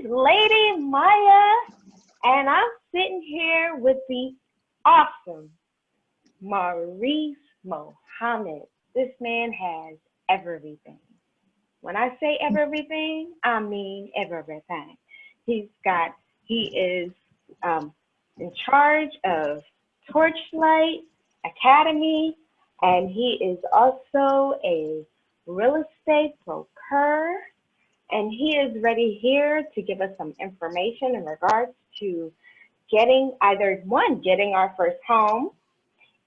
Lady Myya, and I'm sitting here with the awesome Maurice Mohammed. This man has everything. When I say everything, I mean everything. He's got, he is in charge of Torchlight Academy, and he is also a real estate broker, and he is ready here to give us some information in regards to getting either one, getting our first home,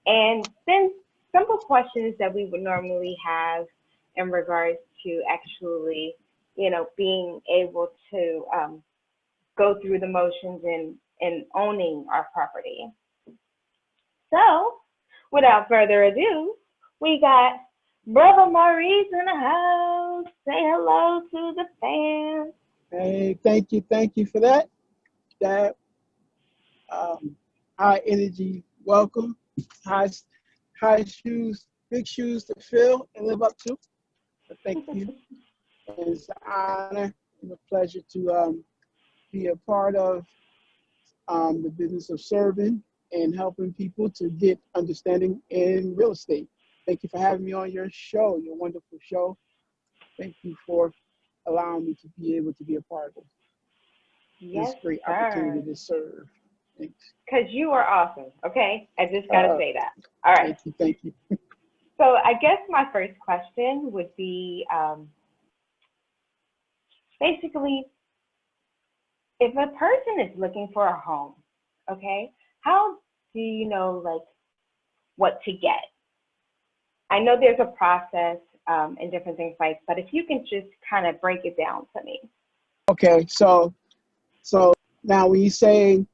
and then simple questions that we would normally have in regards to actually, being able to go through the motions and owning our property. So, without further ado, we got Brother Maurice in the house. Say hello to the fans. Hey, thank you for that. That high energy welcome, high high shoes, big shoes to fill and live up to. But thank you. It's an honor and a pleasure to be a part of the business of serving and helping people to get understanding in real estate. Thank you for having me on your show, your wonderful show. Thank you for allowing me to be able to be a part of Yes, this great sir. opportunity to serve. Thanks. Because you are awesome, okay? I just got to say that. All right. Thank you. So I guess my first question would be basically, if a person is looking for a home, okay, how do you know, like, what to get? I know there's a process and different things like, but if you can just kind of break it down to me. Okay, so now when you say,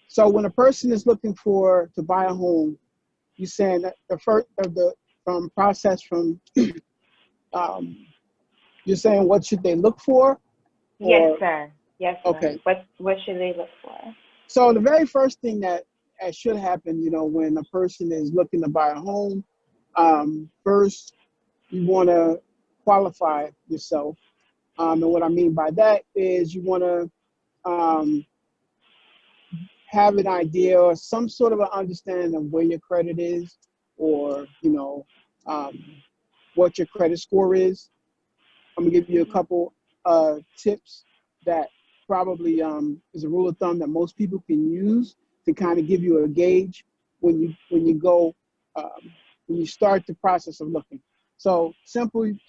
so when a person is looking to buy a home, you're saying that the first of the process from you're saying what should they look for? Yes, sir. Yes, sir. Okay. What should they look for? So the very first thing that should happen, when a person is looking to buy a home, first you want to qualify yourself. And what I mean by that is you want to have an idea or some sort of an understanding of where your credit is, or what your credit score is. I'm gonna give you a couple tips that probably is a rule of thumb that most people can use to kind of give you a gauge when you go when you start the process of looking. So simply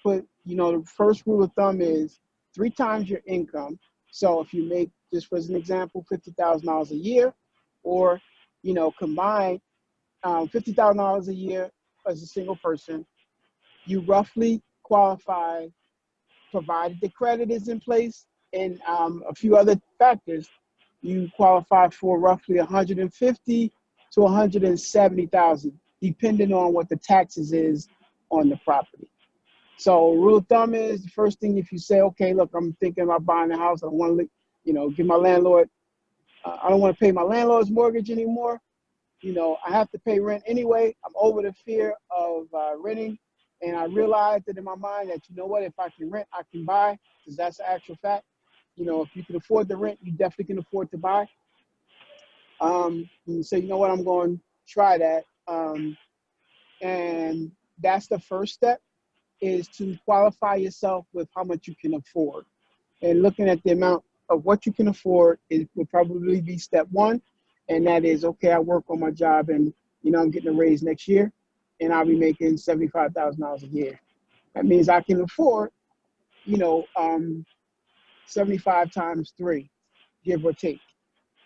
put, the first rule of thumb is 3 times your income. So if you make, just for an example, $50,000 a year, or combine $50,000 a year as a single person, you roughly qualify, provided the credit is in place and a few other factors. You qualify for roughly 150 to 170,000, depending on what the taxes is on the property. So rule of thumb is, the first thing, if you say, okay, look, I'm thinking about buying a house, I don't want to, give my landlord, I don't want to pay my landlord's mortgage anymore. I have to pay rent anyway. I'm over the fear of renting. And I realized that in my mind that, if I can rent, I can buy, because that's the actual fact. If you can afford the rent, you definitely can afford to buy. You say, I'm going to try that. And that's the first step, is to qualify yourself with how much you can afford. And looking at the amount of what you can afford would probably be step one. And that is, okay, I work on my job and, I'm getting a raise next year and I'll be making $75,000 a year. That means I can afford, 75 times 3, give or take.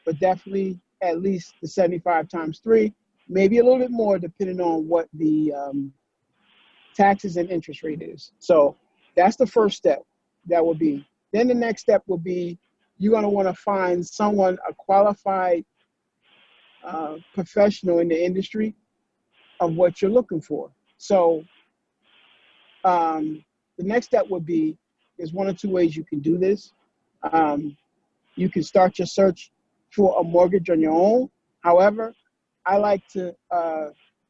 But definitely at least the 75 times 3, maybe a little bit more depending on what the taxes and interest rate is. So that's the first step that will be. Then the next step will be, you're going to want to find someone, a qualified professional in the industry of what you're looking for. So the next step would be, there's 1 or 2 ways you can do this. You can start your search for a mortgage on your own. However, I like to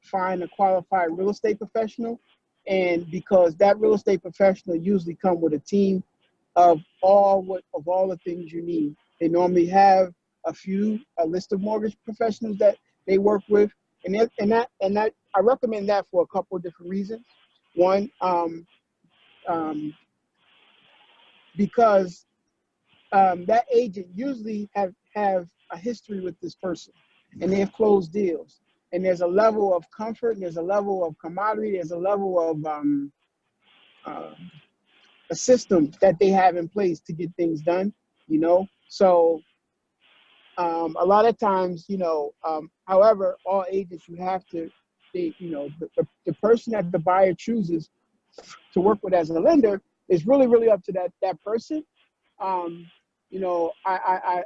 find a qualified real estate professional, and because that real estate professional usually come with a team of all the things you need. They normally have a list of mortgage professionals that they work with, and that I recommend that for a couple of different reasons. One, um, because that agent usually have a history with this person, and they have closed deals. And there's a level of comfort, and there's a level of camaraderie, there's a level of uh, a system that they have in place to get things done. So a lot of times, however, all agents, you have to, the person that the buyer chooses to work with as a lender is really, really up to that person. Um, I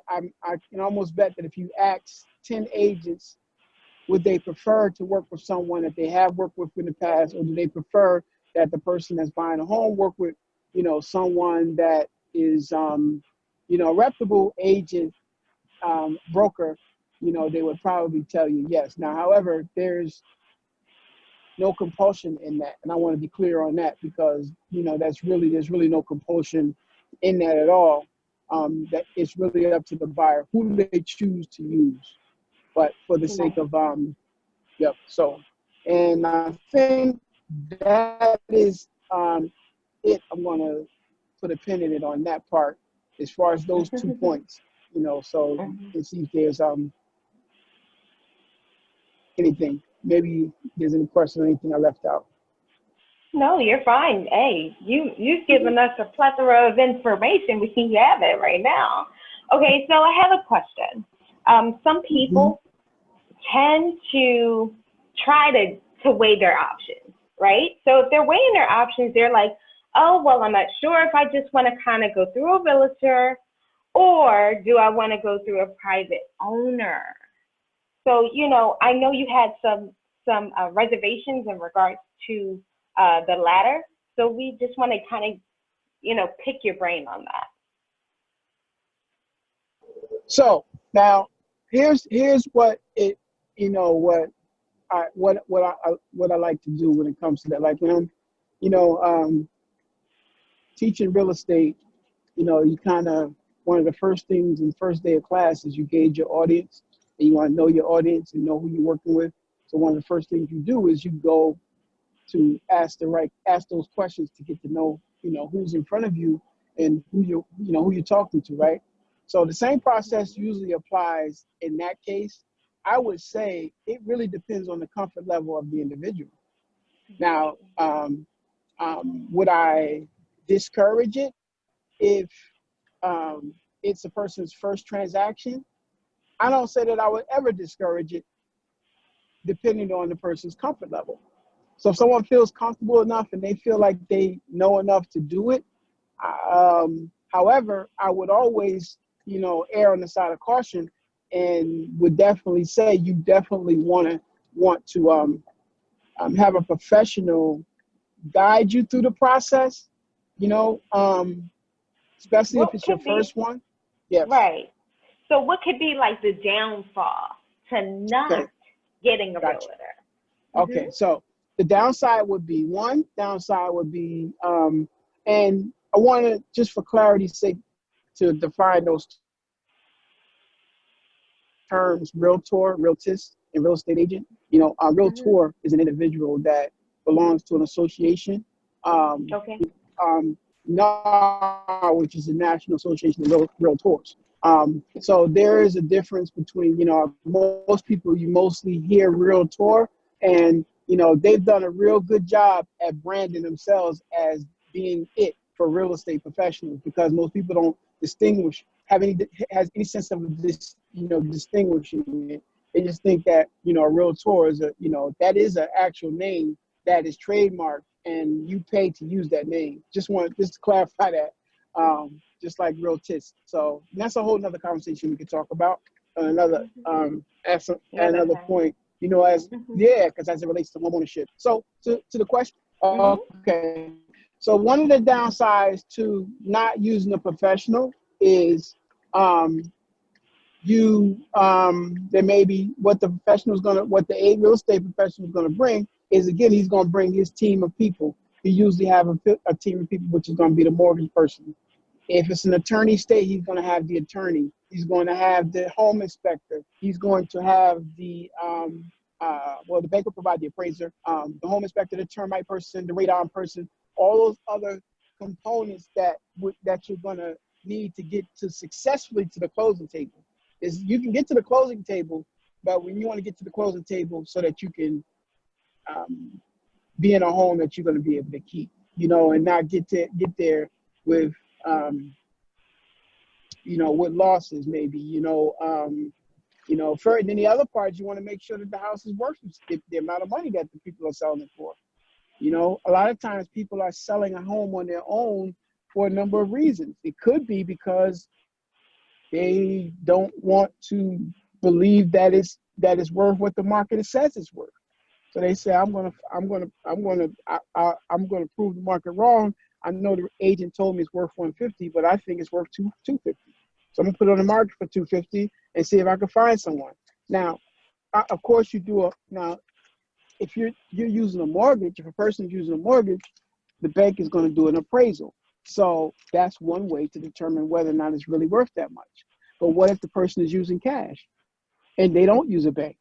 can almost bet that if you ask 10 agents, would they prefer to work with someone that they have worked with in the past, or do they prefer that the person that's buying a home work with, someone that is, a reputable agent, broker, they would probably tell you yes. Now, however, there's no compulsion in that, and I want to be clear on that, because there's really no compulsion in that at all. That it's really up to the buyer who do they choose to use, but for the sake of yep. So, and I think that is it. I'm gonna put a pin in it on that part as far as those 2 points. So let's see if there's anything. Maybe there's any question or anything I left out. No, you're fine. Hey, you've given us a plethora of information. We have it right now. Okay, so I have a question. Some people tend to try to weigh their options, right? So if they're weighing their options, they're like, oh, well, I'm not sure if I just want to kind of go through a realtor, or do I want to go through a private owner? So, I know you had some reservations in regards to the latter. So we just want to kind of, pick your brain on that. So now here's what it, what I like to do when it comes to that. Like when I'm, teaching real estate, you kind of, one of the first things in the first day of class is you gauge your audience, and you want to know your audience and know who you're working with. So one of the first things you do is you go to ask those questions to get to know, who's in front of you and who you're talking to, right? So the same process usually applies in that case. I would say it really depends on the comfort level of the individual. Now, would I discourage it if it's a person's first transaction? I don't say that I would ever discourage it, depending on the person's comfort level. So if someone feels comfortable enough and they feel like they know enough to do it, however, I would always, err on the side of caution, and would definitely say you definitely want to have a professional guide you through the process, especially if What it's your could be, first one. Yes. right. So what could be like the downfall to not Okay. getting a Gotcha. realtor? Okay. So the downside would be and I want to, just for clarity's sake, to define those terms: realtor, realtist, and real estate agent. A realtor is an individual that belongs to an association. Okay. NAR, which is the National Association of Realtors. So there is a difference between, most people, you mostly hear realtor, and, they've done a real good job at branding themselves as being it for real estate professionals, because most people don't has any sense of this, distinguishing it. They just think that, a realtor is that is an actual name that is trademarked, and you pay to use that name. Just to clarify that, just like realtist. So that's a whole nother conversation we could talk about. Another point, because as it relates to homeownership. So to the question, okay. So one of the downsides to not using a professional is there may be what the real estate professional is gonna bring is, again, he's gonna bring his team of people. He usually have a team of people, which is gonna be the mortgage person. If it's an attorney state, he's going to have the attorney. He's going to have the home inspector. He's going to have the bank will provide the appraiser, the home inspector, the termite person, the radon person, all those other components that you're going to need to get to successfully to the closing table. Is you can get to the closing table, but when you want to get to the closing table so that you can be in a home that you're going to be able to keep, and not get there with with losses maybe, and then the other part, you want to make sure that the house is worth the amount of money that the people are selling it for. A lot of times people are selling a home on their own for a number of reasons. It could be because they don't want to believe that it's worth what the market says it's worth. So they say, I'm gonna prove the market wrong. I know the agent told me it's worth 150, but I think it's worth 250. So I'm gonna put it on the market for 250 and see if I can find someone. Now, of course, if you're using a mortgage, if a person's using a mortgage, the bank is going to do an appraisal. So that's one way to determine whether or not it's really worth that much. But what if the person is using cash and they don't use a bank?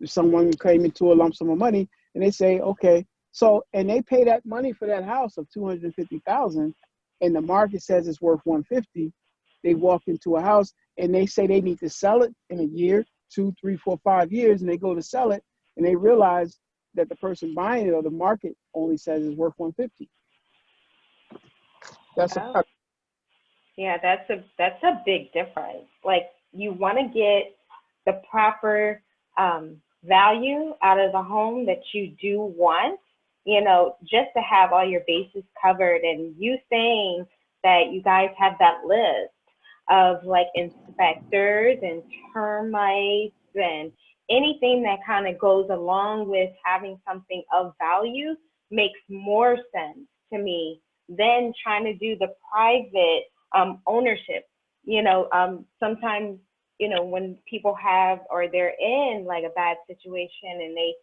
If someone came into a lump sum of money and they say, okay, and they pay that money for that house of $250,000, and the market says it's worth 150, they walk into a house and they say they need to sell it in a year, 2, 3, 4, 5 years, and they go to sell it and they realize that the person buying it or the market only says it's worth 150. Yeah, that's a big difference. Like, you want to get the proper value out of the home that you do want, just to have all your bases covered. And you saying that you guys have that list of like inspectors and termites and anything that kind of goes along with having something of value makes more sense to me than trying to do the private ownership. Sometimes, when people have, or they're in like a bad situation and they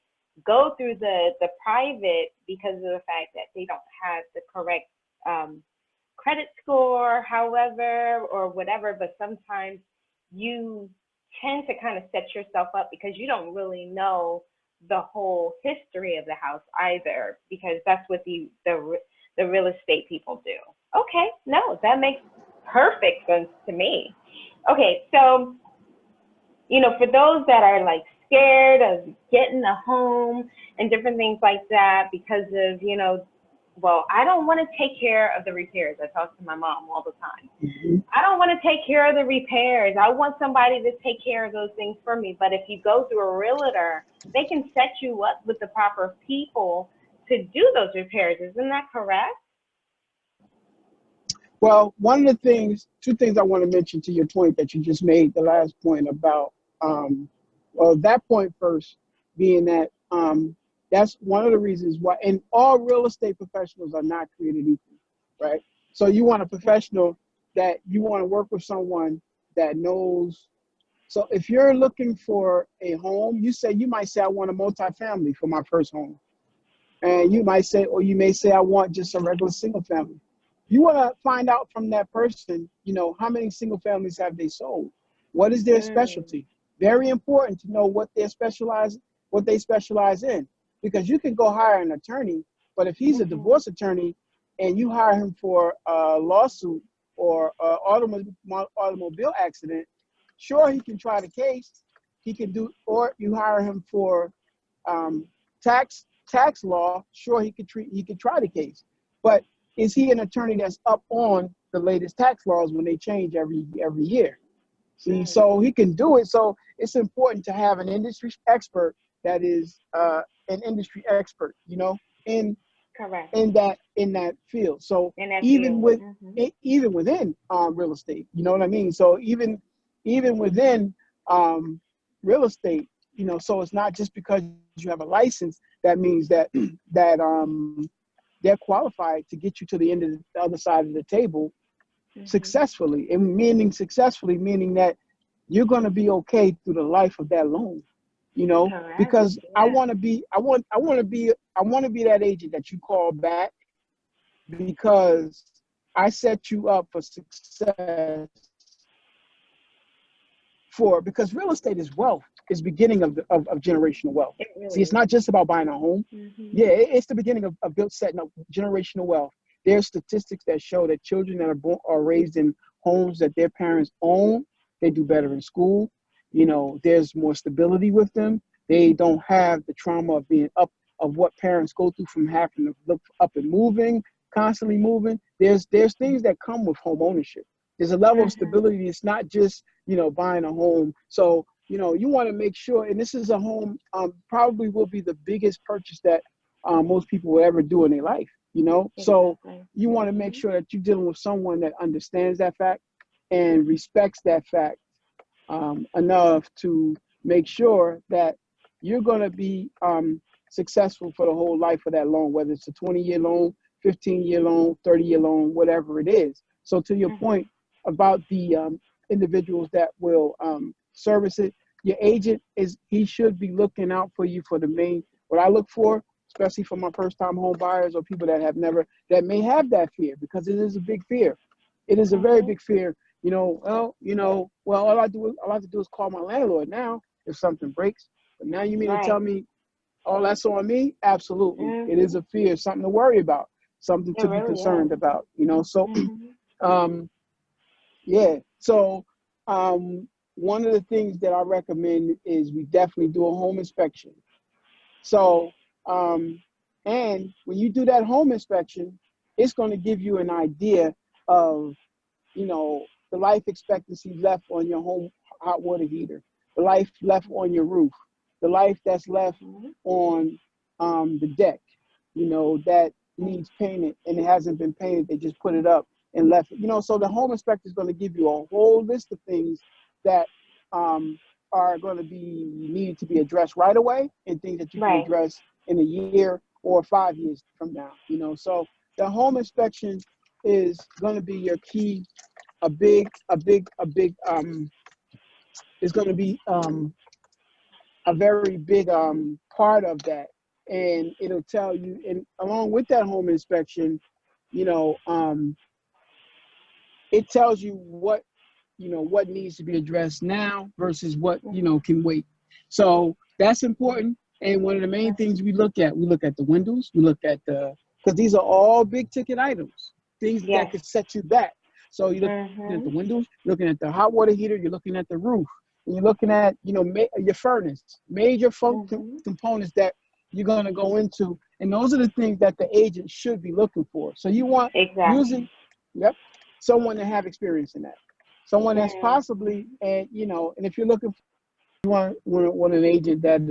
go through the private because of the fact that they don't have the correct credit score, however, or whatever, but sometimes you tend to kind of set yourself up because you don't really know the whole history of the house either, because that's what the real estate people do. Okay, no, that makes perfect sense to me. Okay, so, for those that are like scared of getting a home and different things like that because of, well, I don't want to take care of the repairs. I talk to my mom all the time. Mm-hmm. I don't want to take care of the repairs. I want somebody to take care of those things for me. But if you go through a realtor, they can set you up with the proper people to do those repairs. Isn't that correct? Well, two things I want to mention to your point that you just made, the last point about, that point first being that that's one of the reasons why, and all real estate professionals are not created equal, right? So you want a professional that you want to work with someone that knows. So if you're looking for a home, you might say, I want a multifamily for my first home. And you may say, I want just a regular single family. You want to find out from that person, how many single families have they sold? What is their specialty? Very important to know what they specialize in, because you can go hire an attorney, but if he's a divorce attorney and you hire him for a lawsuit or automobile accident, sure, he can try the case. He can do, or you hire him for tax law. Sure, he could try the case, but is he an attorney that's up on the latest tax laws when they change every year? See, so he can do it. So it's important to have an industry expert that is an industry expert, in Correct. in that field. So even within real estate, you know what I mean? So even within real estate, so it's not just because you have a license that means that they're qualified to get you to the end of the other side of the table successfully, and meaning that you're going to be okay through the life of that loan, because I want to be that agent that you call back, because I set you up for success for because real estate is wealth, is beginning of generational wealth. It See, really it's is. not just about buying a home. Mhm. Yeah, it's the beginning of built setting up generational wealth. There's statistics that show that children that are raised in homes that their parents own, they do better in school. You know, there's more stability with them. They don't have the trauma of being up, of what parents go through from having to look up and moving, constantly moving. There's things that come with home ownership. There's a level of Mhm. stability. It's not just, buying a home. So, you want to make sure, and this is a home, probably will be the biggest purchase that most people will ever do in their life. So Exactly. you want to make Mhm. sure that you're dealing with someone that understands that fact and respects that fact enough to make sure that you're going to be successful for the whole life of that loan, whether it's a 20-year loan, 15-year loan, 30-year loan, whatever it is. So to your Mhm. point about the individuals that will service it, your agent he should be looking out for you for the main, what I look for, especially for my first time home buyers or people that that may have that fear, because it is a big fear. It is a very Mhm. big fear. All I have to do is call my landlord now if something breaks. But now you mean to tell Right. me all that's on me? Absolutely. It is Mhm. a fear, something to worry about, something It to be really is. concerned about. So Mhm. um yeah. So one of the things that I recommend is we definitely do a home inspection. So um and when you do that home inspection, it's going to give you an idea of the life expectancy left on your home hot water heater, the life left on your roof, the life that's left Mhm. on the deck, that Mhm. needs painted and it hasn't been painted. They just put it up and left it. So the home inspector is going to give you a whole list of things that um, are going to be needed to be addressed right away and things that you can Right. address in a year or 5 years from now. So the home inspection is going to be your key, a big is going to be a very big part of that, and it'll tell you. And along with that home inspection, you know, um, it tells you what needs to be addressed now versus what Mhm. can wait. So that's important. And one of the main things we look at the windows, we look at the because these are all big ticket items, things that Yes. could set you back. So you're looking at the Mhm. windows, looking at the hot water heater, you're looking at the roof, and you're looking at your furnace, major Mhm. components that you're going to go into, and those are the things that the agent should be looking for. So you want Exactly. using, yep, someone to have experience in that, someone that's possibly, Mhm. and if you're looking for, you want an agent that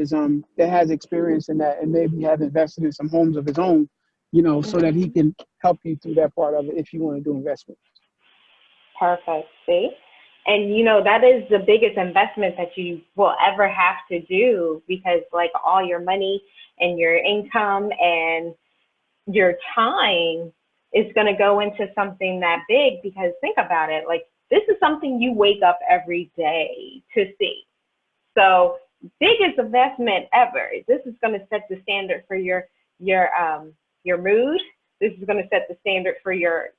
has experience in that and maybe have invested in some homes of his own, so that he Mhm. can help you through that part of it if you want to do investment. Perfect. See? And that is the biggest investment that you will ever have to do, because like all your money and your income and your time is going to go into something that big, because think about it, like this is something you wake up every day to see. So biggest investment ever. This is going to set the standard for your mood. This is going to set the standard for your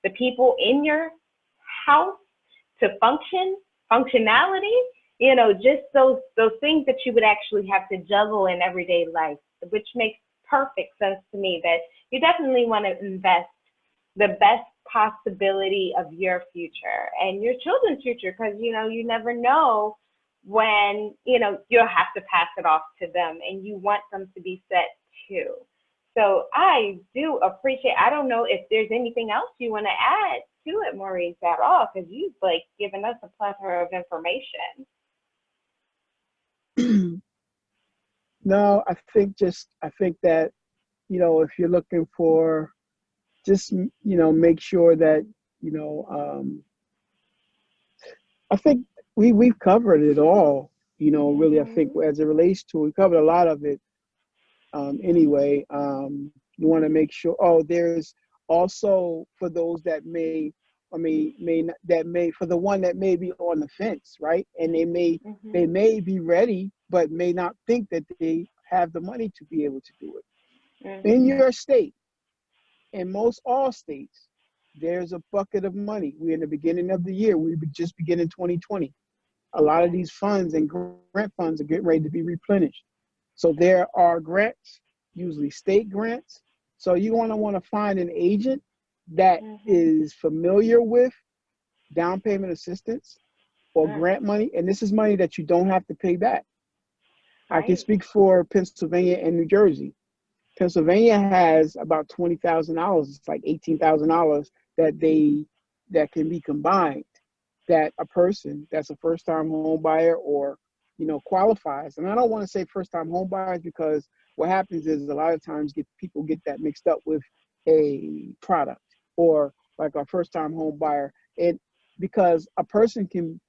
the people in your house to functionality. Just those things that you would actually have to juggle in everyday life, which makes perfect sense to me that you definitely want to invest the best possibility of your future and your children's future, because you never know when you'll have to pass it off to them, and you want them to be set too. So I do appreciate. I don't know if there's anything else you want to add to it, Maurice, at all, because you've like given us a plethora of information. No, I think that if you're looking for, just make sure that you know I think we've covered it all. Really, I think Mhm. as it relates to, we covered a lot of it. Anyway, you want to make sure. Oh, there's also for those that may not, that may for the one that may be on the fence, right? And they Mhm. may be ready, but may not think that they have the money to be able to do it. In Mhm. your state, in most all states, there's a bucket of money. We're in the beginning of the year. We just beginning 2020. A lot of Okay. these funds and grant funds are getting ready to be replenished. So there are grants, usually state grants. So you want to find an agent that Mhm. is familiar with down payment assistance or Mm. grant money, and this is money that you don't have to pay back. I can Right. speak for Pennsylvania and New Jersey. Pennsylvania has about $20,000. It's like $18,000 that that can be combined. That a person that's a first-time home buyer or qualifies. And I don't want to say first-time home buyers because what happens is a lot of times people get that mixed up with a product or like a first-time home buyer. And because a person can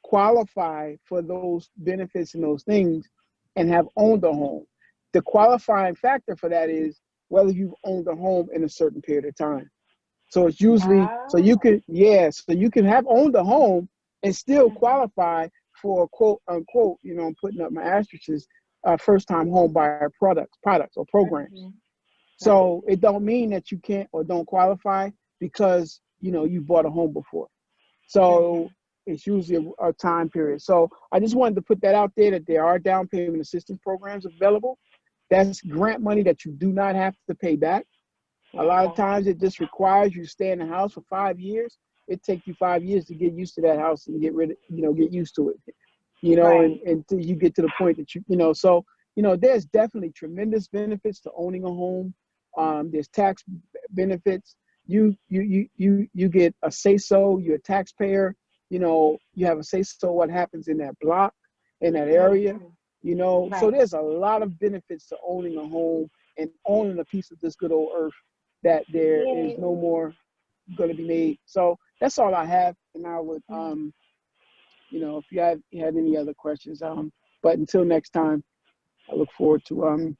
qualify for those benefits and those things and have owned a home. The qualifying factor for that is whether you've owned a home in a certain period of time. So it's usually so you Oh. can so you can have owned a home and still Mhm. qualify for quote unquote, I'm putting up my asterisks, first time home buyer products or programs. Mhm. Right. So it don't mean that you can't or don't qualify because you bought a home before. So Mhm. it's usually a time period. So I just wanted to put that out there that there are down payment assistance programs available. That's grant money that you do not have to pay back. A lot of Okay. times it just requires you to stay in the house for 5 years. It takes you 5 years to get used to that house and get used to it, and Right. until you get to the point that so, there's definitely tremendous benefits to owning a home. There's tax benefits. You get a say so, you're a taxpayer, you have a say so what happens in that block, in that area, Mhm. so Right. there's a lot of benefits to owning a home and owning a piece of this good old earth that there is no Yeah. more going to be made. So that's all I have. And I would, Mm. if you had any other questions, but until next time, I look forward to,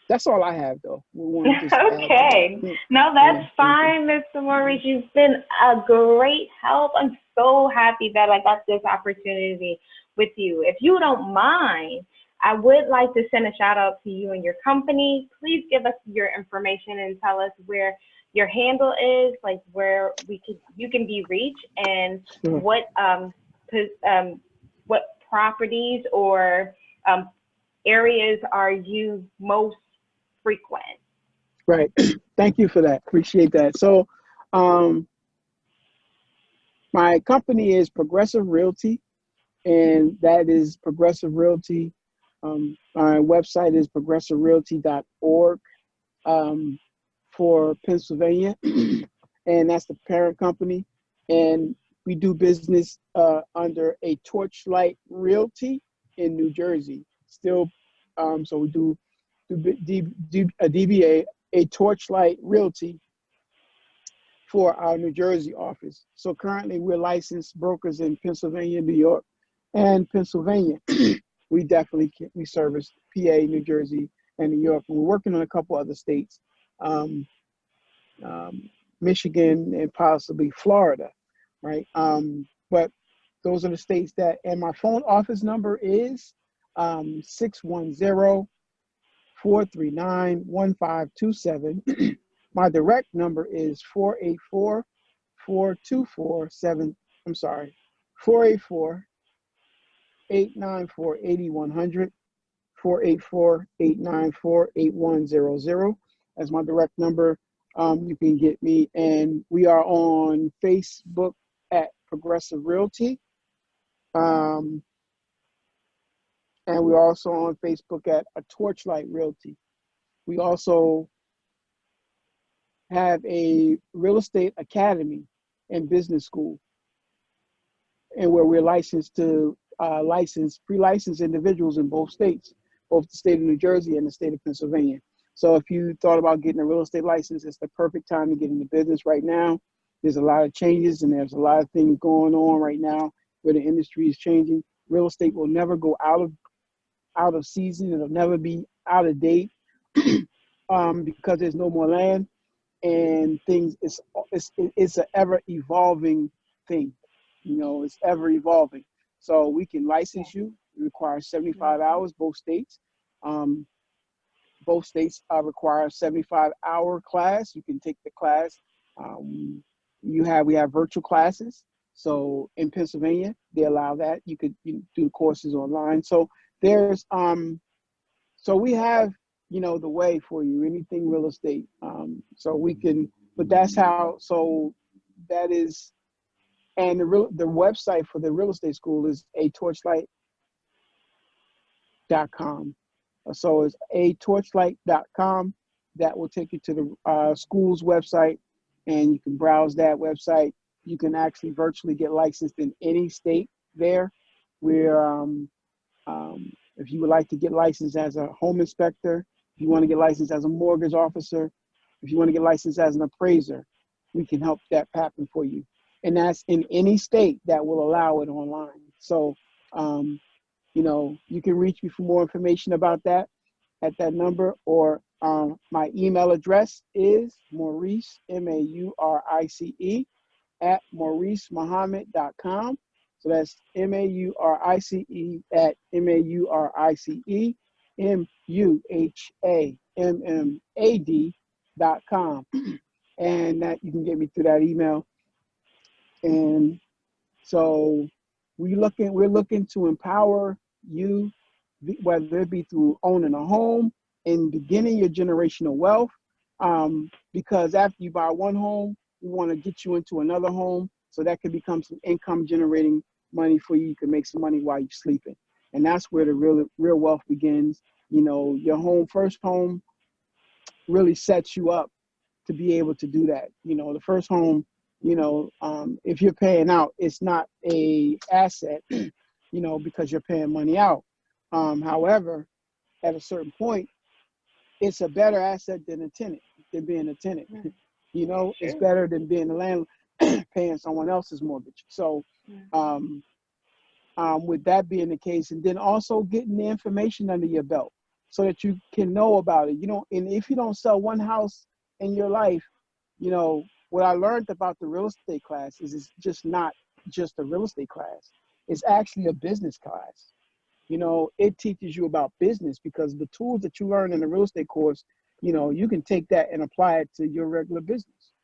that's all I have though. We want to just add to that. Okay. No, Yeah, that's thank you. fine, Mr. Maurice. You've been a great help. I'm so happy that I got this opportunity with you. If you don't mind, I would like to send a shout out to you and your company. Please give us your information and tell us where your handle is, like where you can be reached, and Sure. what what properties or areas are you most frequent? Right. Thank you for that. Appreciate that. So, um, my company is Progressive Realty, and that is Progressive Realty. Our website is progressiverealty.org, um, for Pennsylvania, and that's the parent company. And we do business under a Torchlight Realty in New Jersey. Still, so we do a DBA, a Torchlight Realty for our New Jersey office. So currently we're licensed brokers in Pennsylvania, New York, and Pennsylvania. We service PA, New Jersey, and New York. And we're working on a couple other states, um, um, Michigan, and possibly Florida, right? But those are the states and my phone office number is 610 439-1527. My direct number is 484-424-7. I'm sorry, 484-894-8100, 484-894-8100. That's my direct number. You can get me, and we are on Facebook at Progressive Realty. Um, and we're also on Facebook at a Torchlight Realty. We also have a real estate academy and business school, and where we're licensed to pre-license individuals in both states, both the state of New Jersey and the state of Pennsylvania. So if you thought about getting a real estate license, it's the perfect time to get into business right now. There's a lot of changes and there's a lot of things going on right now where the industry is changing. Real estate will never go out of season. It'll never be out of date because there's no more land and things. It's an ever evolving thing. It's ever evolving. So we can Yeah. license you. It requires 75 Mhm. hours, both states. Um, Both states require a 75-hour class. You can take the class. We have virtual classes. So in Pennsylvania, they allow that. You could do courses online. So there's so we have the way for you, anything real estate. So we can, but that's how. So that is, and the website for the real estate school is atorchlight.com. So it's atorchlight.com. That will take you to the school's website, and you can browse that website. You can actually virtually get licensed in any state there. Where if you would like to get licensed as a home inspector, if you want to get licensed as a mortgage officer, if you want to get licensed as an appraiser, we can help that happen for you. And that's in any state that will allow it online. So, you can reach me for more information about that at that number, or my email address is Maurice, Maurice, at mauricemuhammad.com. So that's Maurice at MauriceMuhammad.com. And that you can get me through that email. And so we're looking to empower you, whether it be through owning a home and beginning your generational wealth. Because after you buy one home, we want to get you into another home, so that can become some income generating money for you. You can make some money while you're sleeping, and that's where the real wealth begins. Your first home really sets you up to be able to do that. The first home, if you're paying out, it's not a asset, because you're paying money out. However, at a certain point, it's a better asset than being a tenant. It's better than being a landlord paying someone else's mortgage. So, with that being the case, and then also getting the information under your belt so that you can know about it. And if you don't sell one house in your life, what I learned about the real estate class is it's just not just a real estate class. It's actually a business class. It teaches you about business, because the tools that you learn in the real estate course, you can take that and apply it to your regular business.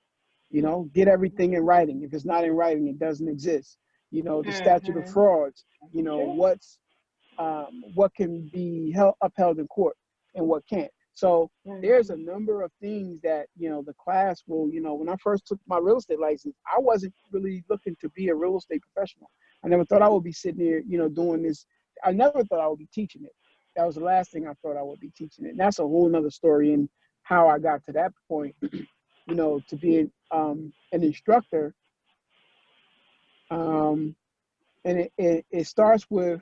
Get everything in writing. If it's not in writing, it doesn't exist. The statute of frauds, what can be upheld in court and what can't. So there's a number of things that, the class will, when I first took my real estate license, I wasn't really looking to be a real estate professional. I never thought I would be sitting here, doing this. I never thought I would be teaching it. That was the last thing I thought I would be teaching it. And that's a whole nother story in how I got to that point, to be an instructor. And it starts with,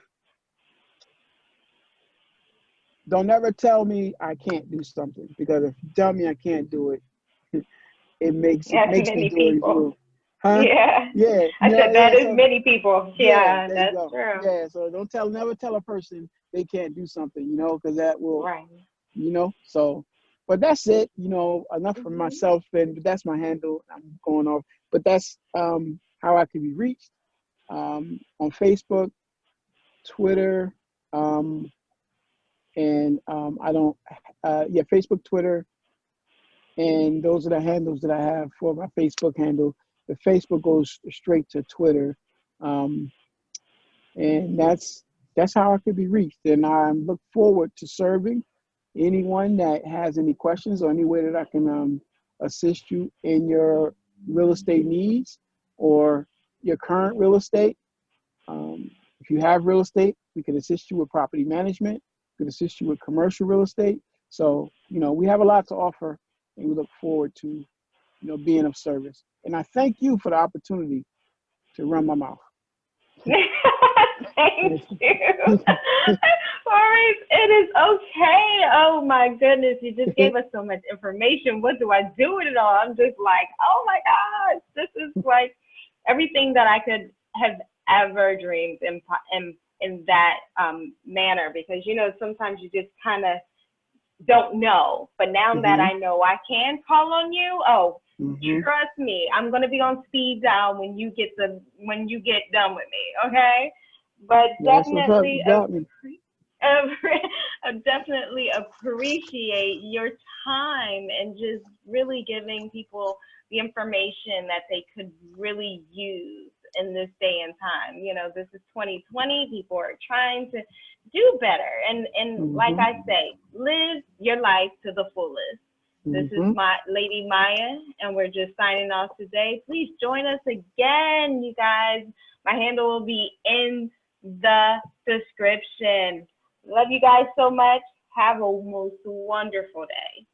don't ever tell me I can't do something, because if you tell me I can't do it, it makes me do it. Huh? Yeah. Yeah. I said that is many people. Yeah, there that's you go. true. Yeah. So never tell a person they can't do something, because that will, Right. So, but that's it, enough from myself, but that's my handle. I'm going off, but that's how I can be reached on Facebook, Twitter, and I don't, Facebook, Twitter, and those are the handles that I have for my Facebook handle. The Facebook goes straight to Twitter, and that's how I could be reached. And I look forward to serving anyone that has any questions or any way that I can assist you in your real estate needs or your current real estate. If you have real estate, we can assist you with property management. We can assist you with commercial real estate. So, we have a lot to offer, and we look forward to, being of service. And I thank you for the opportunity to run my mouth. Thank you. Maurice, it is okay. Oh my goodness, you just gave us so much information. What do I do with it all? I'm just like, oh my gosh, this is like everything that I could have ever dreamed in that manner, because sometimes you just kind of don't know. But now that I know I can call on you, trust me, I'm gonna be on speed dial when you get done with me, okay? But definitely I definitely appreciate your time and just really giving people the information that they could really use in this day and time. You know, this is 2020. People are trying to do better. And like I say, live your life to the fullest. This is my Lady Myya, and we're just signing off today. Please join us again, you guys. My handle will be in the description. Love you guys so much. Have a most wonderful day.